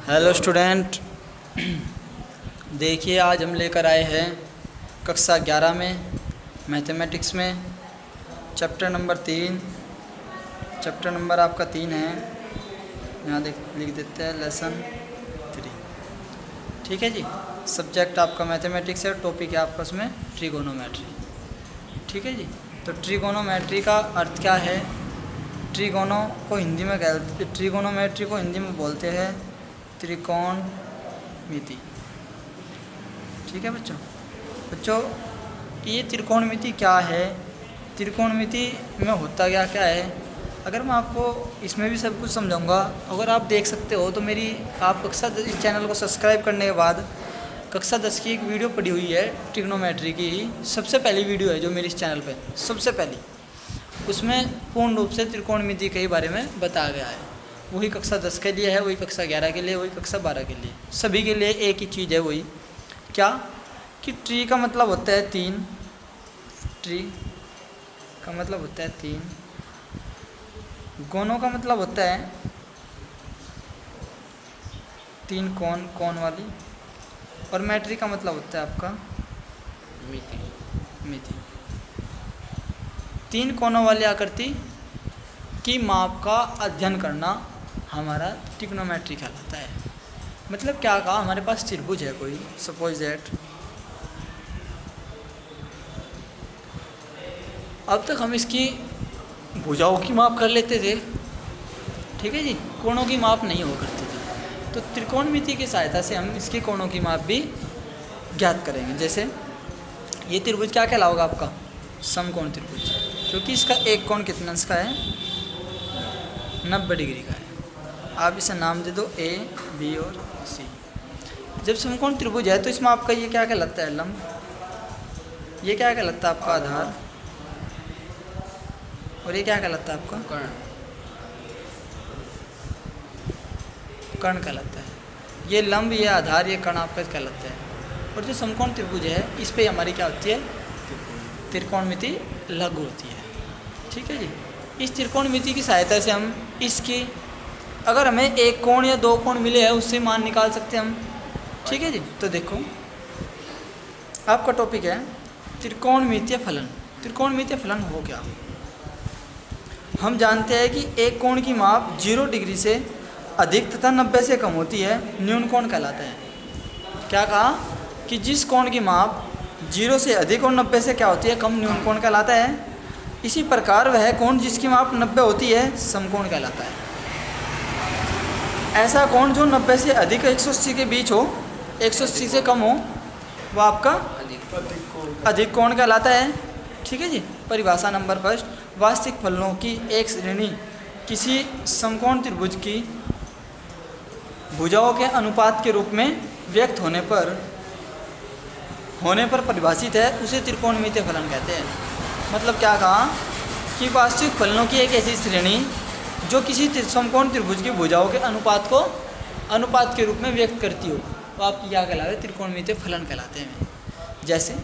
Hello student, देखिए आज हम लेकर आए हैं कक्षा 11 में मैथमेटिक्स में चैप्टर नंबर 3। चैप्टर नंबर आपका 3 है, यहाँ लिख देते हैं लेसन 3। ठीक है जी। सब्जेक्ट आपका मैथमेटिक्स है, टॉपिक है आपका उसमें ट्रिगोनोमेट्री। ठीक है जी। तो ट्रिगोनोमेट्री का अर्थ क्या है? ट्रिगोनोमेट्री को हिंदी में बोलते हैं त्रिकोणमिति। ठीक है बच्चों, ये त्रिकोणमिति क्या है, त्रिकोणमिति में होता क्या क्या है, अगर मैं आपको इसमें भी सब कुछ समझाऊंगा। अगर आप देख सकते हो तो मेरी आप कक्षा 10 इस चैनल को सब्सक्राइब करने के बाद कक्षा 10 की एक वीडियो पड़ी हुई है ट्रिग्नोमेट्री की, सबसे पहली वीडियो है जो मेरी इस चैनल पे सबसे पहली। उसमें पूर्ण रूप से त्रिकोणमिति के बारे में बताया गया है। वही कक्षा 10 के लिए है, वही कक्षा 11 के लिए, वही कक्षा 12 के लिए, सभी के लिए एक ही चीज़ है। वही क्या कि ट्री का मतलब होता है 3, ट्री का मतलब होता है 3, गोनों का मतलब होता है 3 कोण वाली, और मैट्री का मतलब होता है आपका मिति। 3 कोणों वाली आकृति की माप का अध्ययन करना हमारा ट्रिग्नोमेट्री कहलाता है। मतलब क्या कहा, हमारे पास त्रिभुज है कोई, सपोज दैट अब तक हम इसकी भुजाओं की माप कर लेते थे, ठीक है जी, कोणों की माप नहीं हुआ करती थी। तो त्रिकोणमिति की सहायता से हम इसके कोणों की माप भी ज्ञात करेंगे। जैसे ये त्रिभुज क्या कहलाओगा आपका? समकोण त्रिभुज, क्योंकि इसका एक कोण कितना इसका है? 90 डिग्री का है। आप इसे नाम दे दो A, B और C। जब समकोण त्रिभुज है तो इसमें आपका ये क्या कहलाता है? लंब। ये क्या कहलाता है आपका? आधार। और ये क्या कहलाता है आपका? कर्ण कहलाता है। ये लंब, ये आधार, ये कर्ण आपका कहलाता है। और जो समकोण त्रिभुज है इस पे हमारी क्या होती है? त्रिकोणमिति लागू होती है। ठीक है जी। इस त्रिकोणमिति की सहायता से हम इसकी, अगर हमें एक कोण या 2 कोण मिले हैं उससे मान निकाल सकते हैं हम। ठीक है जी। तो देखो आपका टॉपिक है त्रिकोणमितीय फलन। त्रिकोणमितीय फलन हो क्या? हम जानते हैं कि एक कोण की माप 0 डिग्री से अधिक तथा 90 से कम होती है, न्यून कोण कहलाता है। क्या कहा कि जिस कोण की माप 0 से अधिक और 90 से क्या होती है? कम, न्यून कोण कहलाता है। इसी प्रकार वह कोण जिसकी माप 90 होती है समकोण कहलाता है। ऐसा कोण जो 90 से अधिक 180 के बीच हो, 180 से कम हो, वह आपका अधिक कोण कहलाता है। ठीक है जी। परिभाषा नंबर 1, वास्तविक फलनों की एक श्रेणी किसी समकोण त्रिभुज की भुजाओं के अनुपात के रूप में व्यक्त होने पर परिभाषित है, उसे त्रिकोणमितीय फलन कहते हैं। मतलब क्या कहा कि वास्तविक फलनों की एक ऐसी श्रेणी जो किसी समकोण त्रिभुज की भुजाओं के अनुपात के रूप में व्यक्त करती हो, तो आपकी क्या कहलाते हैं? त्रिकोणमितीय फलन कहलाते हैं। जैसे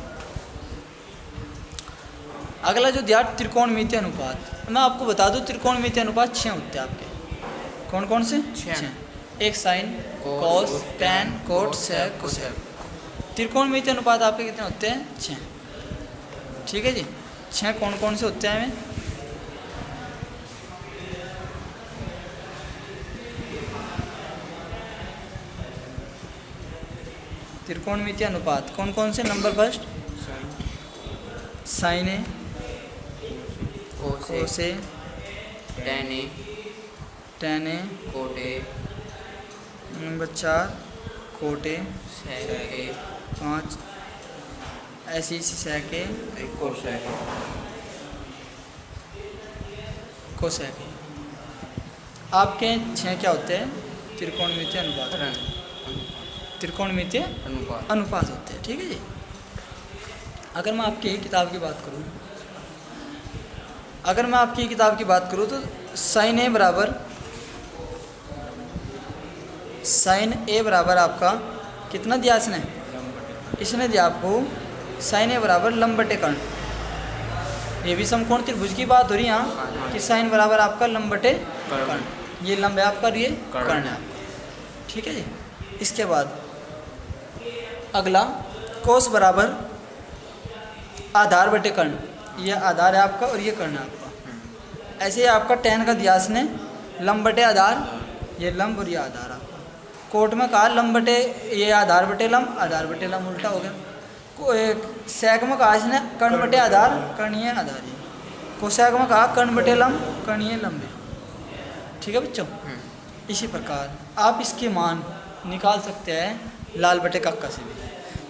अगला जो दिया त्रिकोणमितीय अनुपात, मैं आपको बता दूं त्रिकोणमितीय अनुपात 6 होते हैं आपके। कौन कौन से? 6। एक साइन, कॉस, टैन, कोट, सेक, कोसेक। त्रिकोणमितीय अनुपात आपके कितने होते हैं? 6। ठीक है जी। 6 कौन कौन से होते हैं? हमें त्रिकोणमितीय अनुपात कौन कौन से? Number first sine A, cos A, tan A, number 4 cot A, 5 ऐसी सेक ए, कोसेक ए। आपके 6 क्या होते हैं? त्रिकोणमितीय अनुपात, त्रिकोणमितीय अनुपात होते हैं। ठीक है जी। अगर मैं आपकी किताब की बात करूं, तो साइन ए बराबर आपका कितना दिया इसने दिया आपको साइन ए बराबर लंब बटे कर्ण। ये भी समकोण त्रिभुज की बात हो रही है यहाँ कि साइन बराबर आपका लंब बटे कर्ण। ये लंब है आपका, ये कर्ण है आपका। ठीक है जी। इसके बाद अगला कोस बराबर आधार बटे कर्ण, ये आधार है आपका और ये कर्ण है आपका। ऐसे ही आपका tan का दिया इसने लंब बटे आधार, ये लंब और ये आधार आपका। कोट में कहा लंब बटे ये आधार बटे लंब, आधार बटे लंब उल्टा हो गया। सेक में कहा इसने कर्ण बटे आधार, कर्ण ये आधार ये। कोसेक में कहा कर्ण बटे लंब, कर्ण ये लंब है। ठीक है बच्चों। इसी प्रकार आप इसके मान निकाल सकते हैं लाल बटे कक्का से भी,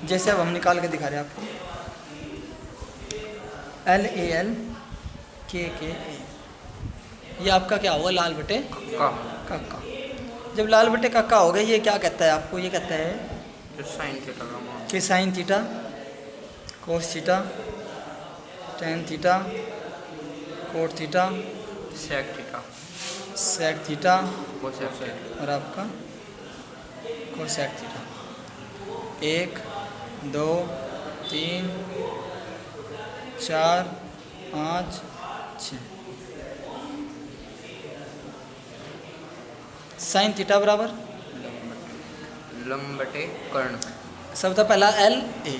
जैसे अब हम निकाल के दिखा रहे हैं आपको। LAL KKA, ये आपका क्या हुआ लाल बटे कक्का। जब लाल बटे कक्का हो गया, ये क्या कहता है आपको, ये कहता है कि sine theta cos theta tan theta cot theta sec theta और आपका कोसेक थीटा। 1 2 3 4 5 6। साइन थीटा बराबर लंब बटे कर्ण, सबसे पहला LA,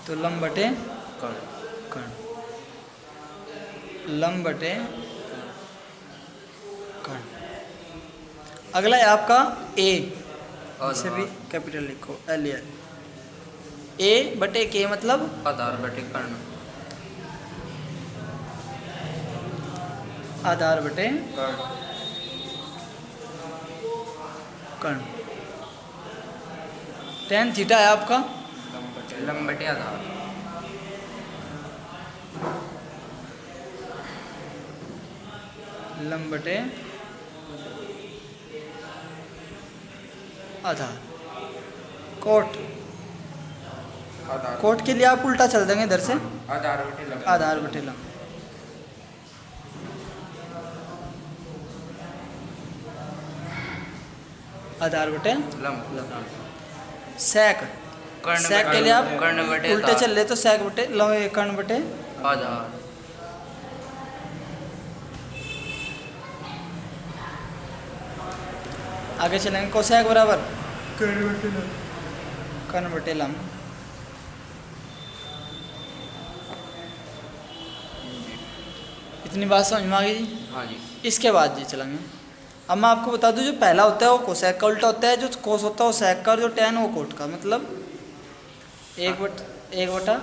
तो लंब बटे कर्ण, लंब बटे कर्ण। अगला है आपका A, इसे भी कैपिटल लिखो LAL। A बटे K मतलब आधार बटे कर्ण, आधार बटे कर्ण। टेन थीटा है आपका लंब बटे आधार, लंब बटे आधार। कोट, कोट के लिए आप उल्टा चल देंगे इधर से, आधार बटे लंब, आधार बटे लंब। आधार बटे लंब। सेक, सेक के लिए आप कर्ण बटे उल्टे चल रहे तो सेक बटे कर्ण बटे आधार। आगे चलेंगे। कोसेक बराबर कर्ण बटे लंब। इतनी बात समझ में आ गई जी। हाँ जी। इसके बाद जी चलेंगे। अब मैं आपको बता दूं, जो पहला होता है वो कोसेक का उल्टा होता है, जो कोस होता है वो सेक का, और जो टेन वो कोट का। मतलब एक बटा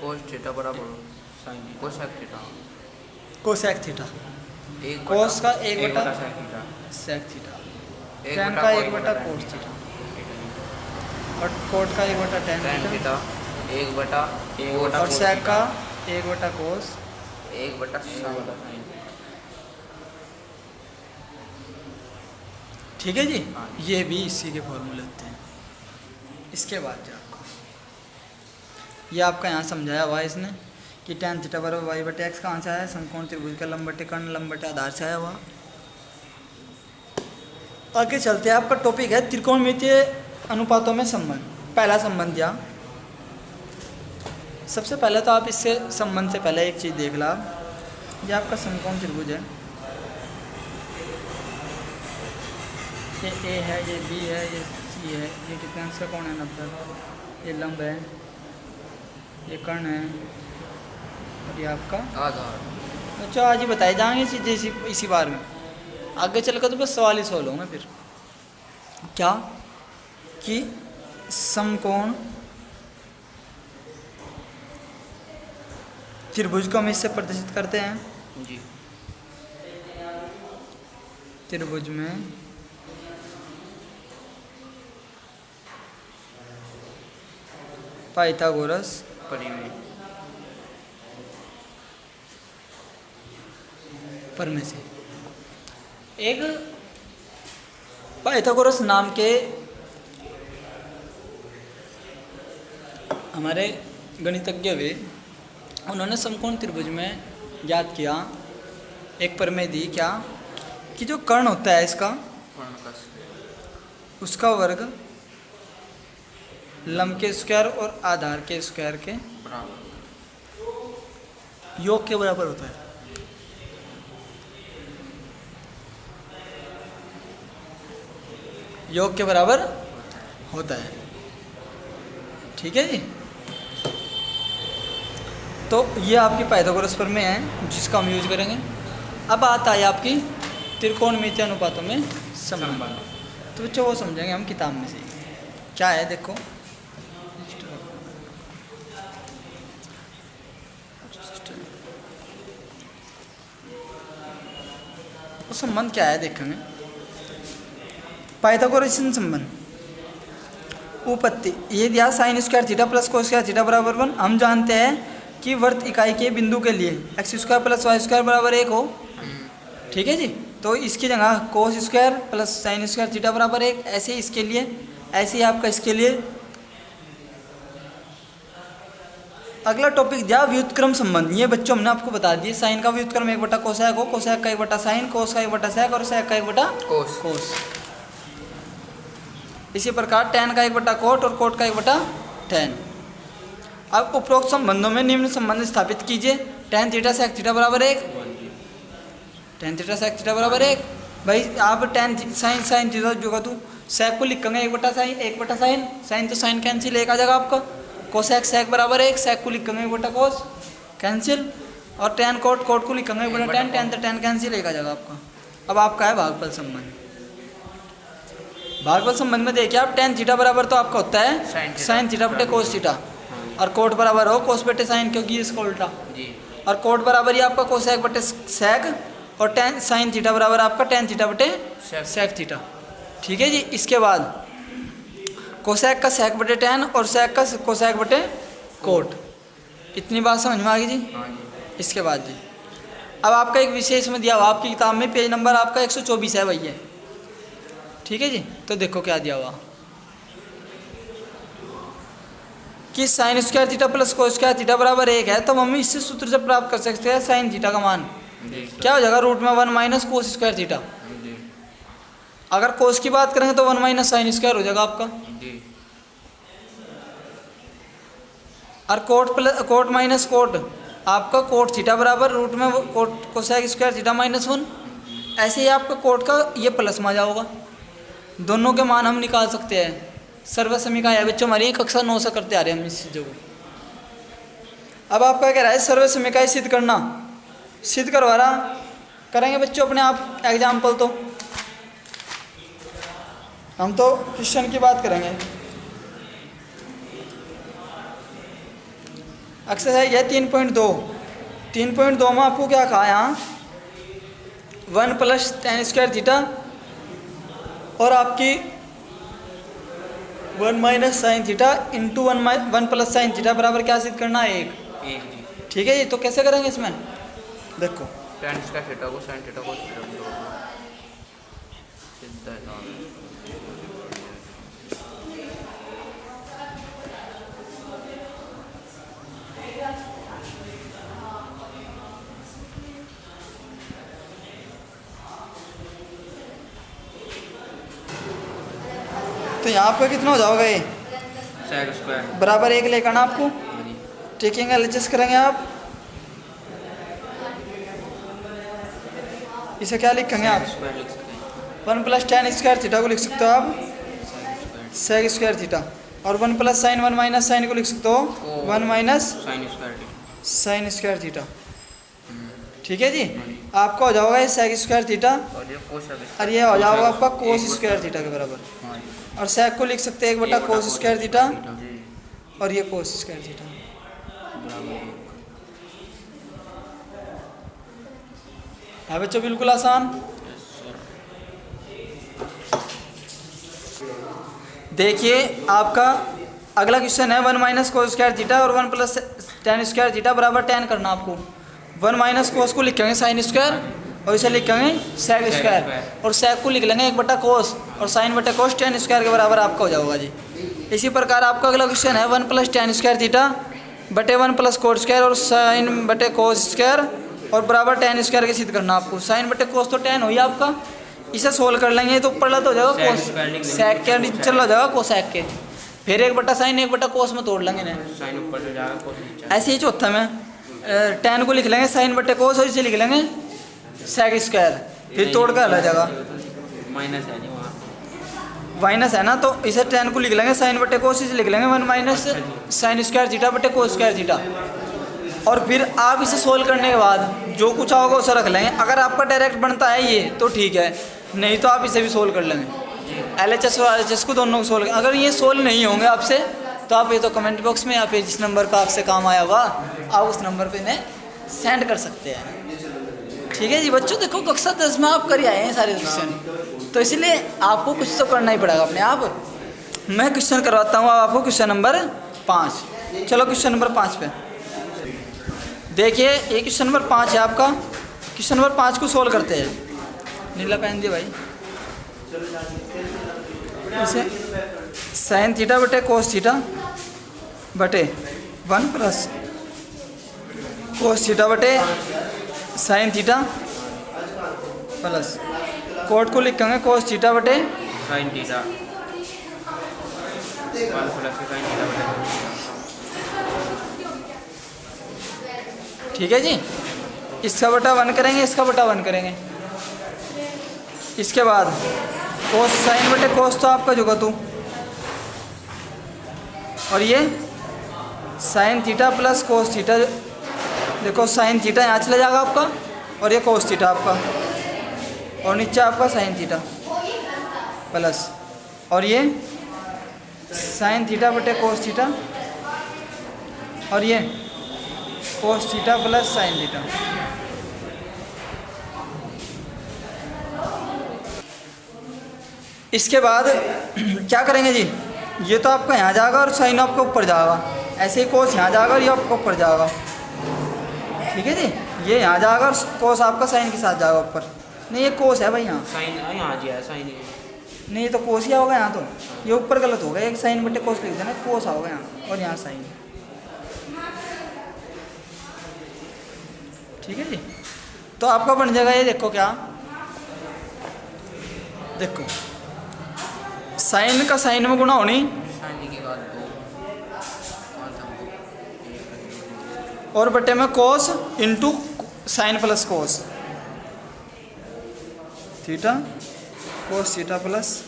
कोस थीटा बराबर कोसेक थीटा, कोसेक थीटा। एक कोस का एक बटा सेक थीटा, सेक थीटा। एक टेन बटा का कोस एक बटा बटा कोस थीटा, और कोट का एक बटा टेन टेन थीटा, थीटा, एक बटा और कोस सेक थीटा, का एक बटा कोस। एक बटा साइन। ठीक है जी। हाँ। ये भी इसी के फॉर्मूले होते हैं। इसके बाद जो आपको ये आपका यहाँ समझाया हुआ है इसने कि tan थीटा बराबर वाई बटे एक्स कहाँ से आया, समकोण त्रिभुज का लंब बटे कर्ण लंब बटे आधार से आया हुआ। आगे चलते हैं। आपका टॉपिक है त्रिकोणमितीय अनुपातों में संबंध। पहला संबंध दिया। सबसे पहले तो आप इससे संबंध से पहले एक चीज़ देख ला। ये आपका समकोण त्रिभुज है, ये A है, ये B है, ये C है, ये डिफरेंस का कोण है 90, ये लंब है, ये कर्ण है, और ये आपका आधार। अच्छा आज ही बताए जाएंगे सीधे इसी बार में। आगे चलकर तो बस सवाल ही सॉल्व होंगे फिर। क्या कि समकोण त्रिभुज को हम इससे प्रदर्शित करते हैं। जी। त्रिभुज में पाइथागोरस परिमेय प्रमेय से। एक पाइथागोरस नाम के हमारे गणितज्ञ हुए, उन्होंने समकोण त्रिभुज में ज्ञात किया, एक प्रमेय दी। क्या कि जो कर्ण होता है इसका, उसका वर्ग लंब के स्क्वायर और आधार के स्क्वायर के योग के बराबर होता है। योग के बराबर होता है। ठीक है जी। तो ये आपकी पाइथागोरस प्रमेय है जिसका हम यूज करेंगे। अब बात आई आपकी त्रिकोणमितीय अनुपातों में संबंध। तो बच्चों वो समझेंगे हम किताब में से। क्या है देखो, वो संबंध क्या है देखेंगे। पाइथागोरसियन संबंध उपपत्ति ये दिया sign square theta plus cos square theta बराबर 1। हम जानते हैं कि वर्त इकाई के बिंदु के लिए x square plus y square बराबर 1 हो। ठीक है जी। तो इसकी जगह cos square plus sine square theta बराबर 1, ऐसे ही इसके लिए, ऐसे ही आपका इसके लिए। अगला टॉपिक दिया व्युत्क्रम संबंध। ये बच्चों हमने आपको बता दिए, साइन का व्युत्क्रम 1 बटा कोसैक हो, कोसैक का 1 बटा साइन, कोस का 1 बटा सैक और सैक का 1 बटा कोस। इसी प्रकार टैन का 1 बटा कोट और कोट का 1 बटा टैन। अब उपरोक्त संबंधों में निम्न संबंध स्थापित कीजिए। टैन थीटा सैक थीटा बराबर 1, टैन थीटा सैक थीटा बराबर 1। भाई आप टैन साइन साइन थीटा जो का तू सैक को लिखेंगे 1 बटा साइन, 1 बटा साइन, साइन तो साइन कैंसिल, 1 आ जाएगा आपका। कोसैक सैक बराबर 1, सैक को लिखेंगे 1 बटा कोस कैंसिल, और टैन कोट कोट को लिखेंगे 1 बटा टैन, टैन तो टैन कैंसिल, 1 आ जाएगा आपका। अब आपका है भागफल संबंध। भागफल संबंध में देखिए आप टैन थीटा बराबर तो आपका होता है साइन थीटा बटे कोस थीटा, और कोट बराबर हो कोस बटे साइन क्योंकि इसका उल्टा, और कोट बराबर ही आपका कोसैक बटे सैक, और टैन साइन थीटा बराबर आपका टैन थीटा बटे सैक थीटा। ठीक है जी। इसके बाद कोसैक का सैक बटे टैन और सैक का कोसैक बटे कोट। इतनी बात समझ में आ गई जी। इसके बाद जी अब आपका एक विशेष में दिया हुआ आपकी किताब में, पेज नंबर आपका 124 है भैया। ठीक है जी। तो देखो क्या दिया हुआ कि sign square theta plus cos square theta बराबर 1 है, तो मम्मी इससे सूत्र से प्राप्त कर सकते हैं साइन थीटा का मान क्या हो जाएगा, रूट में 1 माइनस कोस स्क्वायर थीटा। अगर कोस की बात करेंगे तो 1 माइनस साइन स्क्वायर हो जाएगा आपका, और cot plus cot minus cot आपका कोट थीटा बराबर रूट में cot cosec square theta minus 1। ऐसे ही आपका कोट का ये प्लस में आ जाओगा। दोनों के मान हम निकाल सकते हैं। सर्वसमीका है बच्चों हमारी कक्षा 9 से करते आ रहे हैं हम इस चीज़ों को। अब आपका कह रहा है सर्वसमीका सिद्ध करना, सिद्ध करवा रहा करेंगे बच्चों अपने आप एग्जाम्पल। तो हम तो क्वेश्चन की बात करेंगे। एक्सरसाइज है 3.2। 3.2 में आपको क्या कहा यहाँ 1 प्लस टैन स्क्वायर थीटा और आपकी 1 minus sine theta into 1 plus sine theta बराबर क्या सिद्ध करना है 1। ठीक है जी। तो कैसे करेंगे इसमें देखो, टैन स्क्वायर थीटा को साइन थीटा को सीधा है। तो यहाँ पे कितना हो जाएगा ये sec स्क्वायर बराबर 1 लेकर ना आपको टेकिंग एलएचएस करेंगे आप। इसे क्या लिखेंगे आप 1 प्लस टैन स्क्वायर थीटा को लिख सकते हो आप सेक स्क्वायर थीटा, और 1 प्लस साइन 1 माइनस साइन को लिख सकते हो 1 माइनस साइन स्क्वायर थीटा। ठीक है जी। आपका हो जाएगा ये सेक स्क्वायर थीटा और ये हो जाएगा आपका कोस स्क्वायर थीटा के बराबर, और सेक को लिख सकते हैं 1 बटा कोस स्क्वायर थीटा और ये कोस स्क्वायर थीटा। हाँ बच्चों बिल्कुल आसान। देखिए आपका अगला क्वेश्चन है 1 माइनस कोस स्क्वायर थीटा और 1 प्लस टैन स्क्वायर थीटा बराबर टैन करना आपको। 1 माइनस कोस को लिखेंगे साइन स्क्वायर और इसे लिखेंगे सेक स्क्वायर, और सेक को लिख लेंगे 1 बटा कोस और साइन बटे कोस टैन स्क्वायर के बराबर आपका हो जाएगा जी। इसी प्रकार आपका अगला क्वेश्चन है 1 प्लस टैन स्क्वायर थीटा बटे 1 प्लस कोट स्क्वायर और साइन बटे कोस स्क्वायर और बराबर टैन स्क्वायर के सिद्ध करना आपको। साइन बटे कोस तो टैन हो ही आपका, इसे सोल्व कर लेंगे तो ऊपर तो हो जाएगा कोस सेक के नीचे हो जाएगा कोसैक के, फिर 1 बटा साइन 1 बटा कोस में तोड़ लेंगे साइन ऊपर चल जाएगा कोस नीचे। ऐसे ही चौथा में टैन को लिख लेंगे साइन बटे कोस और इसे लिख लेंगे सेक स्क्वायर, फिर तोड़ कर आ जाएगा माइनस है नहीं माइनस है ना, तो इसे tan को लिख लेंगे साइन बटे कोस, इसे लिख लेंगे 1 माइनस साइन स्क्वायर थीटा बटे कोस स्क्वायर थीटा। और फिर आप इसे सोल्व करने के बाद जो कुछ आओगे उसे रख लेंगे। अगर आपका डायरेक्ट बनता है ये तो ठीक है, नहीं तो आप इसे भी सोल्व कर लेंगे। LHS और RHS को दोनों को सोल्व। अगर ये सोल्व नहीं होंगे आपसे तो आप ये तो कमेंट बॉक्स में या फिर जिस नंबर का आपसे काम आया होगा आप उस नंबर पे इन्हें सेंड कर सकते हैं। ठीक है जी बच्चों, देखो कक्षा 10 में आप कर ही आए हैं सारे क्वेश्चन, तो इसलिए आपको कुछ तो करना ही पड़ेगा अपने आप। मैं क्वेश्चन करवाता हूँ आपको, क्वेश्चन नंबर 5। चलो क्वेश्चन नंबर 5 पे देखिए, ये क्वेश्चन नंबर 5 है आपका। क्वेश्चन नंबर 5 को सोल्व करते हैं। नीला पेन दिए भाई। इसे साइन थीटा बटे कोस थीटा बटे 1 प्लस कोस थीटा बटे साइन थीटा प्लस कोट को लिखेंगे कोस थीटा बटे sine theta 1 plus sine theta बटे। ठीक है जी, इसका बटा 1 करेंगे, इसका बटा 1 करेंगे। इसके बाद कोस साइन बटे कोस तो आपका जुगा तू, और ये sine theta plus cos theta. देखो साइन थीटा यहाँ चला जाएगा आपका, और ये कोस थीटा आपका, और नीचे आपका साइन थीटा प्लस, और ये साइन थीटा बटे कोस थीटा, और ये कोस थीटा प्लस साइन थीटा। इसके बाद क्या करेंगे जी, ये तो आपका यहाँ जाएगा और साइन आपका ऊपर जाएगा, ऐसे ही कोस यहाँ जाएगा और ये आपका ऊपर जाएगा। ठीक है जी, ये यहाँ जाएगा और कोस आपका साइन के साथ जाएगा ऊपर। नहीं ये कोस है भाई, यहाँ साइन यहाँ जी है, साइन नहीं, ये तो कोस ही होगा यहाँ, तो ये ऊपर गलत होगा, एक साइन बटे कोस लिख देना, कोस होगा यहाँ और यहाँ साइन। ठीक है जी, तो आपका बन जाएगा ये, देखो क्या, देखो साइन का साइन में गुणा होनी, साइन की बात और बटे में cos into sine plus cos theta cos theta plus,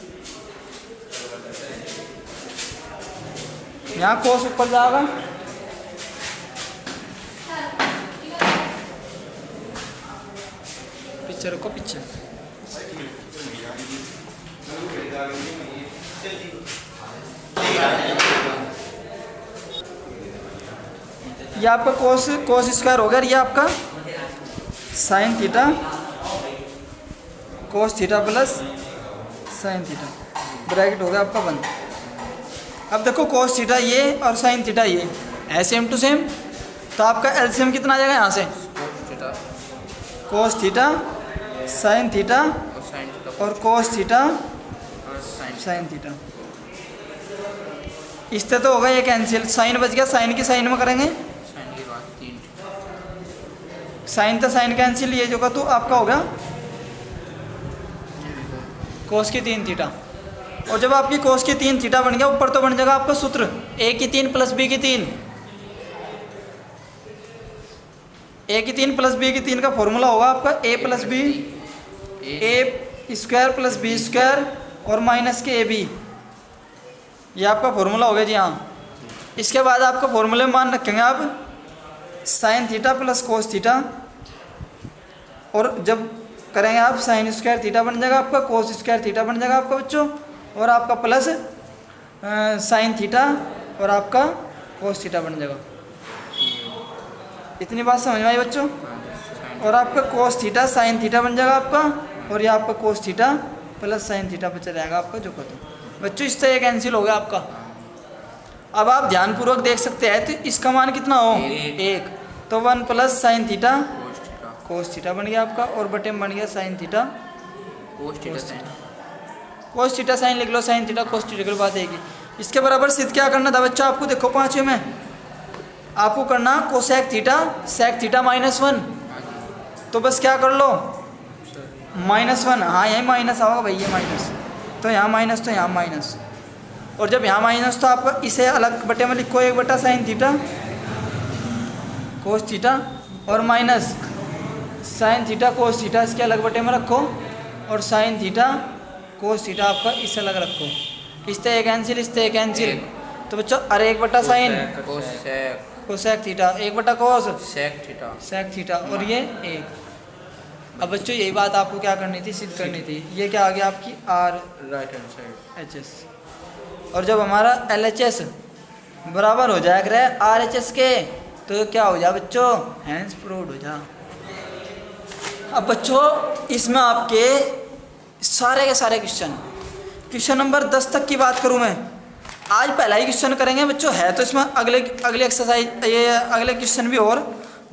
यहाँ कोस ऊपर जाएगा, पीछे रखो पीछे। ये आपका कोस स्क्वायर हो गया, ये आपका sign theta cos theta plus sine theta, bracket हो गया आपका बंद। अब देखो कोस थीटा ये और साइन थीटा ये है सेम टू सेम, तो आपका एलसीएम कितना आ जाएगा यहाँ से, कोस थीटा साइन थीटा और कोस थीटा साइन थीटा। इससे तो होगा ये कैंसिल, साइन बच गया, साइन की साइन में करेंगे, साइन तो साइन कैंसिल, ये जो का तो आपका होगा कोस की 3 थीटा। और जब आपकी कोस की 3 थीटा बन गया, ऊपर तो बन जाएगा आपका सूत्र a की 3 प्लस b की 3, a की 3 प्लस b की 3 का फॉर्मूला होगा आपका a plus B, A square plus B square और माइनस के ab, ये आपका फॉर्मूला हो गया जी हाँ। इसके बाद आपका फॉर्मूले में मान रखेंगे आप sine theta plus cos theta, और जब करेंगे आप साइन स्क्वायर थीटा बन जाएगा आपका, कोस स्क्वायर थीटा बन जाएगा आपका बच्चों, और आपका प्लस साइन थीटा और आपका कोस थीटा बन जाएगा। इतनी बात समझ में आई बच्चों। और आपका कोस थीटा साइन थीटा बन जाएगा आपका, और ये आपका कोस थीटा प्लस साइन थीटा बचा रहेगा आपका जो को। बच्चों इस तरह कैंसिल हो गया आपका। अब आप ध्यानपूर्वक देख सकते हैं, तो इसका मान कितना हो 1, तो 1 plus sign theta cos theta बन गया आपका, और बटे में बन गया sign theta cos theta sine लिख लो, साइन थीटा कोस थीटा की बात है। इसके बराबर सिद्ध क्या करना था बच्चा आपको, देखो 5वें में आपको करना कोसेक थीटा सेक थीटा -1, तो बस क्या कर लो -1, हाँ यही माइनस आओगा भाई, ये माइनस, तो यहाँ माइनस तो यहाँ माइनस, और जब यहाँ माइनस तो आप इसे अलग बटे में लिखो 1 बटा साइन थीटा कोस थीटा, और minus sign theta cos theta इसके अलग बटे में रखो, और साइन थीटा कोस थीटा आपका इससे अलग रखो, इससे एक कैंसिल, इससे एक कैंसिल, एक। तो बच्चों अरे 1 बटा साइन कोसेक कोसेक थीटा, 1 बटा कोस सेक थीटा। सेक थीटा, और ये 1। अब बच्चों यही बात आपको क्या करनी थी, सिद्ध करनी थी। ये क्या आ गया आपकी R right hand side H S, और जब हमारा एल एच एस बराबर हो जाया करे आर एच एस के, तो क्या हो जाए बच्चों, हैंस प्रूव्ड हो जा। अब बच्चों इसमें आपके सारे के सारे क्वेश्चन नंबर 10 तक की बात करूं मैं, आज पहला ही क्वेश्चन करेंगे बच्चों, है तो इसमें अगले एक्सरसाइज ये अगले क्वेश्चन भी और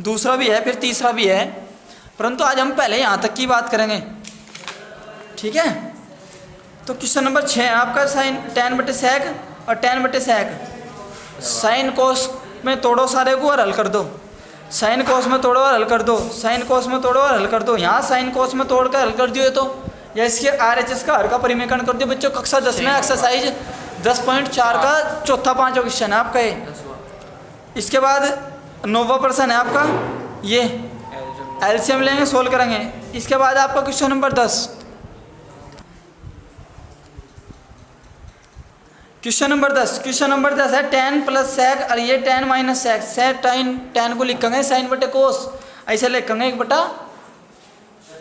दूसरा भी है, फिर तीसरा भी है, परंतु आज हम पहले यहाँ तक की बात करेंगे, ठीक है। तो क्वेश्चन नंबर 6 है आपका साइन tan बटे सेक और tan बटे सेक, साइन कोस में तोड़ो सारे को और हल कर दो, साइन कोस में तोड़ो और हल कर दो, साइन कोस में तोड़ो और हल कर दो। यहाँ साइन कोस में तोड़ कर हल कर दियो तो, या इसके आर एच एस का हर का परिमेकरण कर दियो बच्चों। कक्षा 10 में एक्सरसाइज 10.4 का चौथा 5वां क्वेश्चन है आपका ये। 10वां। इसके बाद 9वां प्रश्न है आपका ये, एलसीएम लेंगे सोल्व करेंगे। इसके बाद आपका क्वेश्चन नंबर 10, क्वेश्चन नंबर 10 है tan प्लस सेक, और ये tan माइनस सेक, सेक tan को लिखेंगे साइन बटे कोस, ऐसे लिखेंगे 1 बटा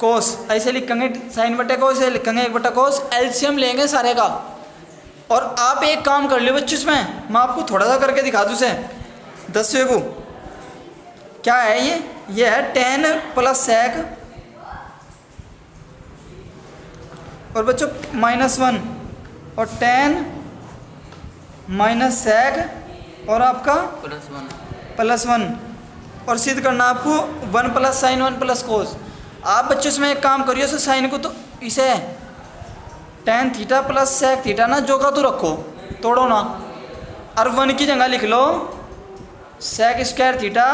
कोस, ऐसे लिखेंगे साइन बटे कोस, ऐसे लिखेंगे 1 बटा कोस। एलसीएम लेंगे सारे का, और आप एक काम कर लो बच्चों, इसमें मैं आपको थोड़ा सा करके दिखा दूँ इसे 10वें को। क्या है ये है tan प्लस सेक, और बच्चों -1, और tan माइनस सेक, और आपका +1, और सिद्ध करना आपको 1 प्लस साइन 1 प्लस कोस। आप बच्चों इसमें एक काम करिए, उसे साइन को तो इसे tan theta plus sec theta ना जो का तो रखो, तोड़ो ना, और 1 की जगह लिख लो sec square theta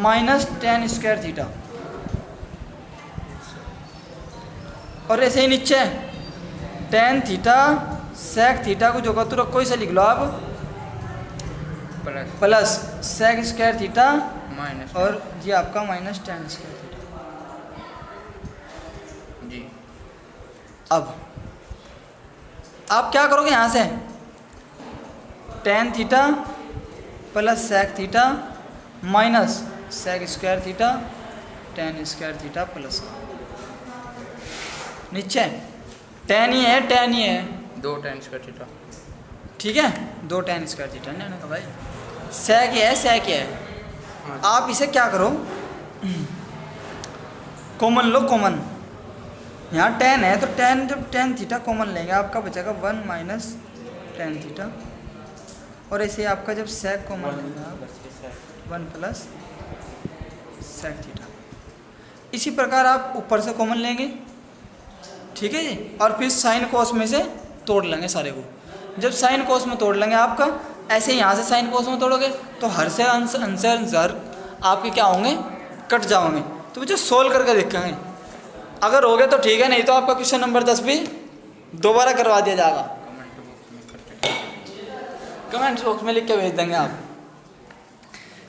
minus tan square theta, और ऐसे ही नीचे tan थीटा सेक थीटा को जो का तो रखो, इसे लिख लो आप plus sec square theta minus, और ये आपका माइनस tan स्क्वायर थीटा। जी। अब आप क्या करोगे, यहाँ से tan theta plus sec theta minus sec square theta tan square theta plus, नीचे tan ही है 2 tan स्क्वायर थीटा, ठीक है, 2 tan स्क्वायर थीटा नहीं ना भाई, सेक है। आप इसे क्या करो, कॉमन लो, कॉमन यहाँ tan है तो tan, जब tan थीटा कॉमन लेंगे आपका बचेगा 1 माइनस tan थीटा, और ऐसे आपका जब सेक कॉमन लेंगे आप 1 प्लस सेक थीटा। इसी प्रकार आप ऊपर से कॉमन लेंगे, ठीक है जी, और फिर साइन कोस में से तोड़ लेंगे सारे को। जब साइन कोस में तोड़ लेंगे आपका, ऐसे यहाँ से साइन कोस में तोड़ोगे तो हर से आंसर आपके क्या होंगे, कट जाओगे। तो बच्चों सोल्व करके देखेंगे, अगर हो गए तो ठीक है, नहीं तो आपका क्वेश्चन नंबर 10 भी दोबारा करवा दिया जाएगा। कमेंट बॉक्स में लिख के भेज देंगे आप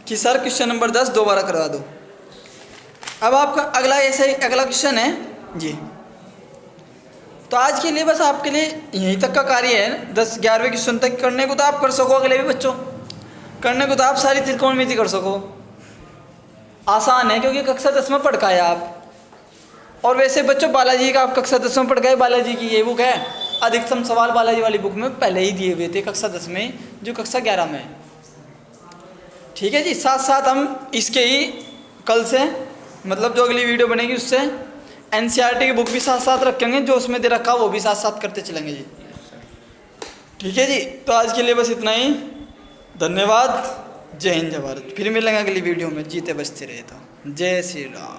कि सर क्वेश्चन नंबर 10 दोबारा करवा दो। अब आपका अगला क्वेश्चन है जी। तो आज के लिए बस आपके लिए यहीं तक का कार्य है, 10-11वें क्वेश्चन तक करने को तो आप कर सको, अगले भी बच्चों करने को तो आप सारी त्रिकोणमिति कर सको, आसान है क्योंकि कक्षा 10 में पढ़ है आप। और वैसे बच्चों बालाजी का आप कक्षा 10 में पढ़ गए, बालाजी की ये बुक है, अधिकतम सवाल बालाजी वाली बुक में पहले ही दिए हुए थे कक्षा 10 में, जो कक्षा 11 में है, ठीक है जी। साथ साथ हम इसके ही कल से मतलब जो अगली वीडियो बनेगी उससे एनसीईआरटी की बुक भी साथ साथ रखेंगे, जो उसमें दे रखा वो भी साथ साथ करते चलेंगे जी, ठीक है जी। तो आज के लिए बस इतना ही, धन्यवाद, जय हिंद जय भारत। फिर मिलेंगे अगली वीडियो में, जीते बचते रहे तो, जय श्री राम।